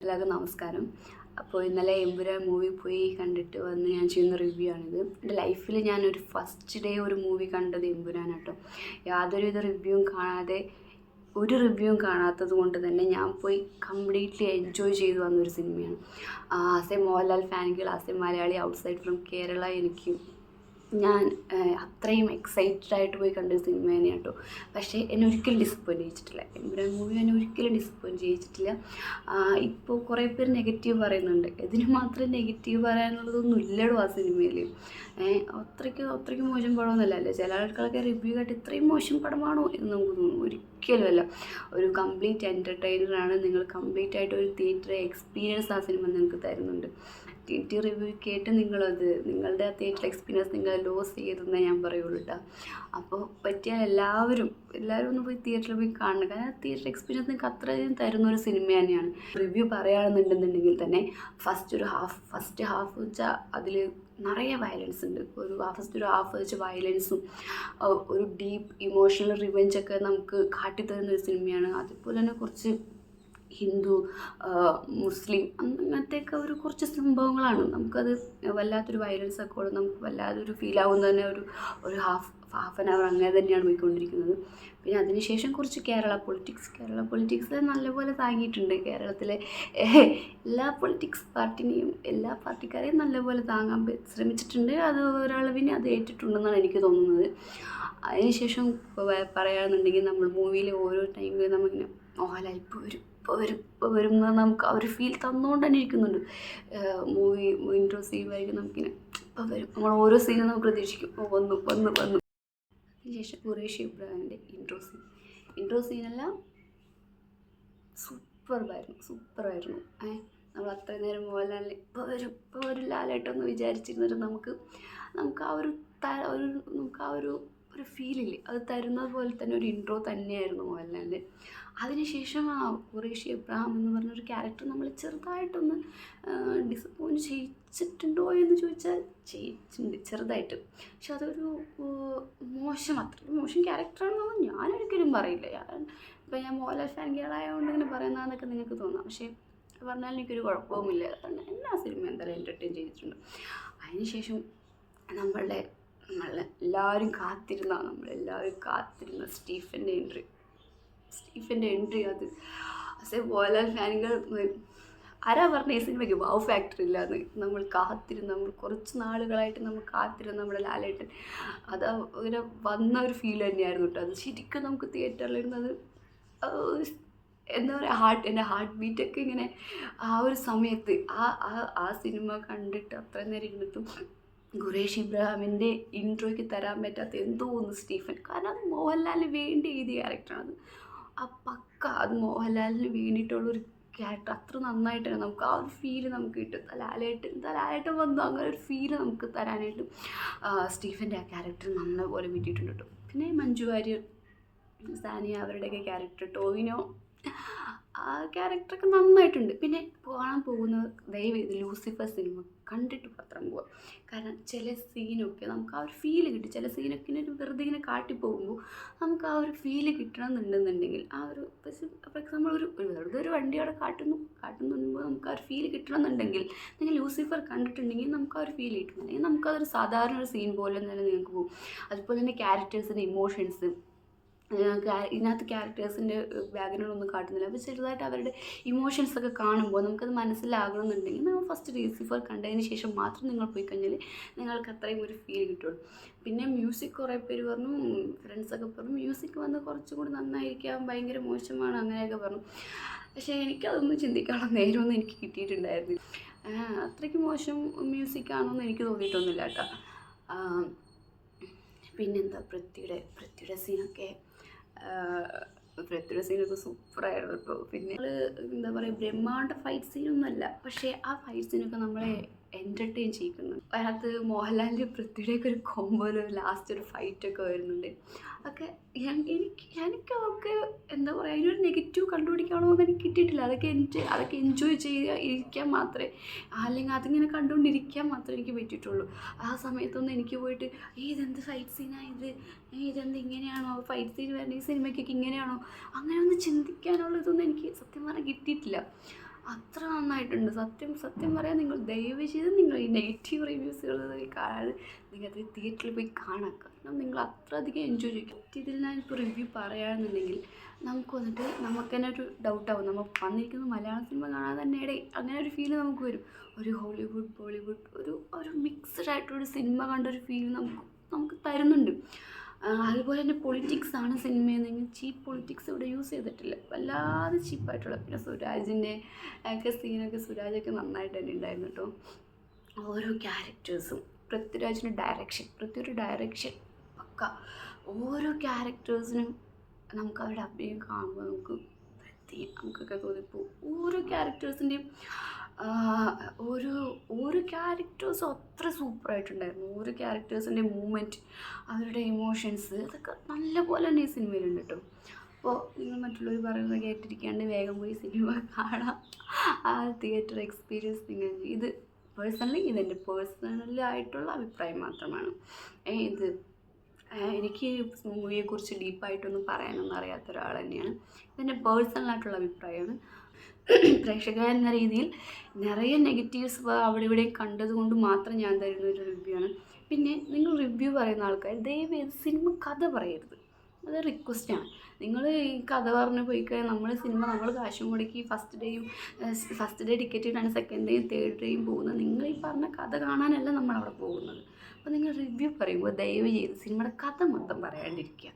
എല്ലാവർക്കും നമസ്കാരം. അപ്പോൾ ഇന്നലെ എമ്പുരാൻ മൂവി പോയി കണ്ടിട്ട് വന്ന് ഞാൻ ചെയ്യുന്ന റിവ്യൂ ആണിത്. എൻ്റെ ലൈഫിൽ ഞാനൊരു ഫസ്റ്റ് ഡേ ഒരു മൂവി കണ്ടത് എമ്പുരാനാണ് കേട്ടോ. യാതൊരുവിധ റിവ്യൂവും കാണാത്തത് കൊണ്ട് തന്നെ ഞാൻ പോയി കംപ്ലീറ്റ്ലി എൻജോയ് ചെയ്ത് വന്നൊരു സിനിമയാണ്. As A Mohanlal fan girl, as A Malayali outside from Kerala, ഞാൻ അത്രയും എക്സൈറ്റഡ് ആയിട്ട് പോയി കണ്ടൊരു സിനിമ തന്നെയാണ് കേട്ടോ. പക്ഷേ എന്നെ ഒരിക്കലും ഡിസപ്പോയിൻ്റ് ചെയ്യിച്ചിട്ടില്ല. എമ്പുരാൻ മൂവി എന്നെ ഒരിക്കലും ഡിസപ്പോയിൻ്റ് ചെയ്യിച്ചിട്ടില്ല. ഇപ്പോൾ കുറേ പേര് നെഗറ്റീവ് പറയുന്നുണ്ട്. ഇതിന് മാത്രം നെഗറ്റീവ് പറയാനുള്ളതൊന്നും ഇല്ലടോ ആ സിനിമയിൽ. അത്രയ്ക്ക് മോശം പടമൊന്നുമല്ല. അല്ലേ, ചില ആൾക്കാരൊക്കെ റിവ്യൂ കേട്ട് ഇത്രയും മോശം പടമാണോ എന്ന് നമുക്ക് തോന്നും. ഒരിക്കലുമല്ല. ഒരു കംപ്ലീറ്റ് എൻ്റർടൈനറാണ്. നിങ്ങൾ കംപ്ലീറ്റ് ആയിട്ട് ഒരു തിയേറ്റർ എക്സ്പീരിയൻസ് ആ സിനിമ നിങ്ങൾക്ക് തരുന്നുണ്ട്. തിയേറ്റർ റിവ്യൂ കേട്ട് നിങ്ങളുടെ ആ തിയേറ്റർ എക്സ്പീരിയൻസ് നിങ്ങൾ ലോസ് ചെയ്തെന്നേ ഞാൻ പറയുള്ളൂ കേട്ടോ. അപ്പോൾ പറ്റിയാൽ എല്ലാവരും ഒന്ന് പോയി തിയേറ്ററിൽ പോയി കാണണം. കാരണം തിയേറ്റർ എക്സ്പീരിയൻസ് നിങ്ങൾക്ക് അത്രയും തരുന്ന ഒരു സിനിമ തന്നെയാണ്. റിവ്യൂ പറയുകയാണെന്നുണ്ടെന്നുണ്ടെങ്കിൽ തന്നെ ഫസ്റ്റ് ഹാഫ് വെച്ചാൽ അതിൽ നിറയെ വയലൻസ് ഉണ്ട്. ഫസ്റ്റ് ഒരു ഹാഫ് വെച്ച് വയലൻസും ഒരു ഡീപ്പ് ഇമോഷണൽ റിവെഞ്ചൊക്കെ നമുക്ക് കാട്ടിത്തരുന്ന ഒരു സിനിമയാണ്. അതുപോലെ തന്നെ കുറച്ച് ഹിന്ദു, മുസ്ലിം അങ്ങനത്തെയൊക്കെ കുറച്ച് സംഭവങ്ങളാണ്. നമുക്കത് വല്ലാത്തൊരു വയലൻസൊക്കെ ഉള്ളത് നമുക്ക് വല്ലാതൊരു ഫീലാവുന്ന തന്നെ ഒരു ഹാഫ് ആൻ അവർ അങ്ങനെ തന്നെയാണ് പോയിക്കൊണ്ടിരിക്കുന്നത്. പിന്നെ അതിനുശേഷം കുറച്ച് കേരള പൊളിറ്റിക്സ് നല്ലപോലെ താങ്ങിയിട്ടുണ്ട്. കേരളത്തിലെ എല്ലാ പൊളിറ്റിക്സ് പാർട്ടിനെയും എല്ലാ പാർട്ടിക്കാരെയും നല്ലപോലെ താങ്ങാൻ ശ്രമിച്ചിട്ടുണ്ട്. അത് ഒരളവിന് അത് ഏറ്റിട്ടുണ്ടെന്നാണ് എനിക്ക് തോന്നുന്നത്. അതിനുശേഷം പറയുകയാണെന്നുണ്ടെങ്കിൽ നമ്മൾ മൂവിയിൽ ഓരോ ടൈമിൽ നമുക്കിങ്ങനെ മോഹൻലാൽ ഇപ്പോൾ വരും എന്ന് നമുക്ക് ആ ഒരു ഫീൽ തന്നുകൊണ്ട് തന്നെ ഇരിക്കുന്നുണ്ട്. മൂവി ഇൻട്രോ സീനായിരിക്കും നമുക്കിങ്ങനെ ഇപ്പോൾ വരും. നമ്മൾ ഓരോ സീനും നമുക്ക് പ്രതീക്ഷിക്കും, വന്നു. അതിനുശേഷം ഖുറേഷി ഇബ്രാഹിമിൻ്റെ ഇൻട്രോ സീനെല്ലാം സൂപ്പറായിരുന്നു. നമ്മൾ അത്ര നേരം മോഹൻലാലിനെ ഇപ്പോൾ വരും ലാലേട്ടൊന്ന് വിചാരിച്ചിരുന്നിട്ട് നമുക്ക് ആ ഒരു ഫീലില്ലേ, അത് തരുന്നത് പോലെ തന്നെ ഒരു ഇൻട്രോ തന്നെയായിരുന്നു മോഹൻലാലിൻ്റെ. അതിനുശേഷം ഖുറേഷി ഇബ്രാഹിം എന്ന് പറഞ്ഞൊരു ക്യാരക്ടർ നമ്മൾ ചെറുതായിട്ടൊന്ന് ഡിസപ്പോയിൻറ്റ് ചെയ്യിച്ചിട്ടുണ്ടോ എന്ന് ചോദിച്ചാൽ ചെയ്യിച്ചിട്ടുണ്ട് ചെറുതായിട്ട്. പക്ഷെ അതൊരു മോശം ക്യാരക്ടറാണെന്നൊന്നും ഞാനൊരിക്കലും പറയില്ല. ഇപ്പം ഞാൻ മോഹൻലാൽ ഫാൻ ഗേളായതുകൊണ്ട് ഇങ്ങനെ പറയുന്നതെന്നൊക്കെ നിങ്ങൾക്ക് തോന്നാം. പക്ഷേ പറഞ്ഞാൽ എനിക്കൊരു കുഴപ്പവുമില്ല. കാരണം എല്ലാ സിനിമയും എന്തായാലും എൻ്റർടൈൻ ചെയ്തിട്ടുണ്ട്. അതിനുശേഷം നമ്മളെല്ലാവരും കാത്തിരുന്ന സ്റ്റീഫൻ്റെ എൻട്രി അത് ആസ് എ മോഹൻലാൽ ഫാനുകൾ ആരാ പറഞ്ഞ ഈ സിനിമയ്ക്ക് വാവ് ഫാക്ടർ ഇല്ലാന്ന്. നമ്മൾ കുറച്ച് നാളുകളായിട്ട് നമ്മൾ കാത്തിരുന്ന നമ്മുടെ ലാലേട്ടൻ അത് ഇങ്ങനെ വന്ന ഒരു ഫീൽ തന്നെയായിരുന്നു കേട്ടോ. അത് ശരിക്കും നമുക്ക് തിയേറ്ററിലിരുന്നത് എന്താ പറയുക, എൻ്റെ ഹാർട്ട് ബീറ്റൊക്കെ ഇങ്ങനെ ആ ഒരു സമയത്ത് ആ സിനിമ കണ്ടിട്ട് അത്ര നേരം ഇരുന്നിട്ടും ഖുറേഷി ഇബ്രാഹിമിൻ്റെ ഇൻട്രോയ്ക്ക് തരാൻ പറ്റാത്ത എന്തോ ഒന്ന് സ്റ്റീഫൻ. കാരണം അത് മോഹൻലാലിന് വേണ്ടി എഴുതിയ ക്യാരക്ടറാണ്. അത് മോഹൻലാലിന് വേണ്ടിയിട്ടുള്ളൊരു ക്യാരക്ടർ അത്ര നന്നായിട്ടാണ് നമുക്ക് ആ ഒരു ഫീല് നമുക്ക് കിട്ടും. ലാലേട്ടൻ വന്നു അങ്ങനെ ഒരു ഫീല് നമുക്ക് തരാനായിട്ടും സ്റ്റീഫൻ്റെ ആ ക്യാരക്ടർ നല്ലപോലെ കിട്ടിയിട്ടുണ്ട് കേട്ടോ. പിന്നെ മഞ്ജു വാര്യർ, സാനിയ അവരുടെയൊക്കെ ക്യാരക്ടർ, ടോവിനോ ആ ക്യാരക്ടറൊക്കെ നന്നായിട്ടുണ്ട്. പിന്നെ കാണാൻ പോകുന്നത് ദയവേത് ലൂസിഫർ സിനിമ കണ്ടിട്ട് പത്രം പോവുക. കാരണം ചില സീനൊക്കെ നമുക്ക് ആ ഒരു ഫീല് കിട്ടും. ചില സീനൊക്കെ വെറുതെ ഇങ്ങനെ കാട്ടിപ്പോകുമ്പോൾ നമുക്ക് ആ ഒരു ഫീല് കിട്ടണമെന്നുണ്ടെന്നുണ്ടെങ്കിൽ ഫോർ എക്സാമ്പിൾ വെറുതെ ഒരു വണ്ടി അവിടെ കാട്ടുന്നുമ്പോൾ നമുക്ക് ആ ഒരു ഫീല് കിട്ടണമെന്നുണ്ടെങ്കിൽ നിങ്ങൾ ലൂസിഫർ കണ്ടിട്ടുണ്ടെങ്കിൽ നമുക്ക് ആ ഒരു ഫീൽ കിട്ടും. അല്ലെങ്കിൽ നമുക്കതൊരു സാധാരണ ഒരു സീൻ പോലെ തന്നെ നിങ്ങൾക്ക് പോകും. അതുപോലെ തന്നെ ക്യാരക്ടേഴ്സിൻ്റെ ഇമോഷൻസ്, ഇതിനകത്ത് ക്യാരക്ടേഴ്സിൻ്റെ ബാക്ക്ഗ്രൗണ്ട് ഒന്നും കാട്ടുന്നില്ല. അപ്പോൾ ചെറുതായിട്ട് അവരുടെ ഇമോഷൻസൊക്കെ കാണുമ്പോൾ നമുക്കത് മനസ്സിലാകണമെന്നുണ്ടെങ്കിൽ നമ്മൾ ഫസ്റ്റ് ലൂസിഫർ കണ്ടതിന് ശേഷം മാത്രം നിങ്ങൾ പോയി കഴിഞ്ഞാൽ നിങ്ങൾക്ക് അത്രയും ഒരു ഫീൽ കിട്ടുള്ളൂ. പിന്നെ മ്യൂസിക് കുറേ പേര് പറഞ്ഞു, ഫ്രണ്ട്സൊക്കെ പറഞ്ഞു മ്യൂസിക് വന്ന് കുറച്ചും കൂടി നന്നായിരിക്കാം, ഭയങ്കര മോശമാണ് അങ്ങനെയൊക്കെ പറഞ്ഞു. പക്ഷേ എനിക്കതൊന്നും ചിന്തിക്കാനുള്ള നേരമൊന്നും എനിക്ക് കിട്ടിയിട്ടുണ്ടായിരുന്നില്ല. അത്രയ്ക്ക് മോശം മ്യൂസിക്കാണെന്ന് എനിക്ക് തോന്നിയിട്ടൊന്നുമില്ല കേട്ടോ. പിന്നെന്താ പൃഥ്വിയുടെ സീനൊക്കെ സൂപ്പറായിരുന്നു കേട്ടോ. പിന്നെ എന്താ പറയുക, ബ്രഹ്മാണ്ട ഫൈറ്റ് സീനൊന്നുമല്ല, പക്ഷേ ആ ഫൈറ്റ് സീനൊക്കെ നമ്മളെ എൻ്റർടൈൻ ചെയ്യിക്കുന്നു. അതിനകത്ത് മോഹൻലാലിൻ്റെ പൃഥ്വിയുടെയൊക്കെ ഒരു കോമ്പോയിൽ ലാസ്റ്റ് ഒരു ഫൈറ്റൊക്കെ വരുന്നുണ്ട്. ഒക്കെ എനിക്കൊക്കെ എന്താ പറയുക, അതിനൊരു നെഗറ്റീവ് കണ്ടുപിടിക്കണോ എന്ന് എനിക്ക് കിട്ടിയിട്ടില്ല. അതൊക്കെ എൻജോയ് ഇരിക്കാൻ മാത്രമേ, അല്ലെങ്കിൽ അതിങ്ങനെ കണ്ടുകൊണ്ടിരിക്കാൻ മാത്രമേ എനിക്ക് പറ്റിയിട്ടുള്ളൂ. ആ സമയത്തൊന്നും എനിക്ക് പോയിട്ട് ഇതെന്ത് ഫൈറ്റ് സീനാണ്, ഇതെന്ത് ഇങ്ങനെയാണോ ഫൈറ്റ് സീൻ വരുന്നത്, ഈ സിനിമയ്ക്കൊക്കെ ഇങ്ങനെയാണോ, അങ്ങനെ ഒന്ന് ചിന്തിക്കാനുള്ള ഇതൊന്നും എനിക്ക് സത്യം പറഞ്ഞാൽ കിട്ടിയിട്ടില്ല. അത്ര നന്നായിട്ടുണ്ട്. സത്യം സത്യം പറയാൻ നിങ്ങൾ ദയവ് ചെയ്ത് നിങ്ങൾ ഈ നെഗറ്റീവ് റിവ്യൂസുകൾ കാണാതെ നിങ്ങൾ അത് തിയേറ്ററിൽ പോയി കാണാം. കാരണം നിങ്ങൾ അത്രയധികം എൻജോയ് ചെയ്യും. ഇതിൽ ഞാനിപ്പോൾ റിവ്യൂ പറയുകയാണെന്നുണ്ടെങ്കിൽ നമുക്ക് വന്നിട്ട് നമുക്ക് തന്നെ ഒരു ഡൗട്ടാവും. നമ്മൾ വന്നിരിക്കുന്നത് മലയാള സിനിമ കാണാൻ തന്നെയുടെ അങ്ങനെ ഒരു ഫീല് നമുക്ക് വരും. ഒരു ഹോളിവുഡ് ബോളിവുഡ് ഒരു മിക്സ്ഡ് ആയിട്ടൊരു സിനിമ കണ്ടൊരു ഫീൽ നമുക്ക് തരുന്നുണ്ട്. അതുപോലെ തന്നെ പൊളിറ്റിക്സാണ് സിനിമയെന്നെങ്കിൽ ചീപ്പ് പൊളിറ്റിക്സ് ഇവിടെ യൂസ് ചെയ്തിട്ടില്ല. വല്ലാതെ ചീപ്പായിട്ടുള്ള. പിന്നെ സുരാജിൻ്റെ ഒക്കെ സീനൊക്കെ സുരാജൊക്കെ നന്നായിട്ട് തന്നെ ഉണ്ടായിരുന്നു കേട്ടോ. ഓരോ ക്യാരക്ടേഴ്സും പൃഥ്വിയുടെ ഡയറക്ഷൻ പക്ക. ഓരോ ക്യാരക്ടേഴ്സിനും നമുക്ക് അവരുടെ അഭിനയം കാണുമ്പോൾ നമുക്കൊക്കെ തോന്നിപ്പോവും. ഓരോ ക്യാരക്ടേഴ്സിൻ്റെയും ഓരോ ക്യാരക്ടേഴ്സും അത്ര സൂപ്പറായിട്ടുണ്ടായിരുന്നു. ഓരോ ക്യാരക്ടേഴ്സിൻ്റെ മൂവ്മെൻറ്റ്, അവരുടെ ഇമോഷൻസ്, അതൊക്കെ നല്ല പോലെ തന്നെ ഈ സിനിമയിലുണ്ട് കേട്ടോ. അപ്പോൾ നിങ്ങൾ മറ്റുള്ളവർ പറയുന്നത് കേട്ടിരിക്കാണ്ട് വേഗം പോയി സിനിമ കാണാം. ആ തിയേറ്റർ എക്സ്പീരിയൻസ് നിങ്ങൾ ഇത് ഇതെൻ്റെ പേഴ്സണലായിട്ടുള്ള അഭിപ്രായം മാത്രമാണ്. എനിക്ക് മൂവിയെക്കുറിച്ച് ഡീപ്പായിട്ടൊന്നും പറയാനൊന്നും അറിയാത്ത ഒരാൾ തന്നെയാണ്. ഇതെൻ്റെ പേഴ്സണലായിട്ടുള്ള അഭിപ്രായമാണ്. പ്രേക്ഷകൻ എന്ന രീതിയിൽ നിറയെ നെഗറ്റീവ്സ് അവിടെ ഇവിടെ കണ്ടതുകൊണ്ട് മാത്രം ഞാൻ തരുന്ന ഒരു റിവ്യൂ ആണ്. പിന്നെ നിങ്ങൾ റിവ്യൂ പറയുന്ന ആൾക്കാർ ദയവേത് സിനിമ കഥ പറയരുത്. അത് റിക്വസ്റ്റാണ്. നിങ്ങൾ ഈ കഥ പറഞ്ഞ് പോയി കഴിഞ്ഞാൽ നമ്മൾ കാശും മുടക്കി ഫസ്റ്റ് ഡേ ടിക്കറ്റ് ഇട്ടാണ് സെക്കൻഡ് ഡേയും തേർഡ് ഡേയും പോകുന്നത്. നിങ്ങൾ ഈ പറഞ്ഞ കഥ കാണാനല്ല നമ്മളവിടെ പോകുന്നത്. അപ്പോൾ നിങ്ങൾ റിവ്യൂ പറയുമ്പോൾ ദയവ് ചെയ്ത് സിനിമയുടെ കഥ മൊത്തം പറയാണ്ടിരിക്കുക.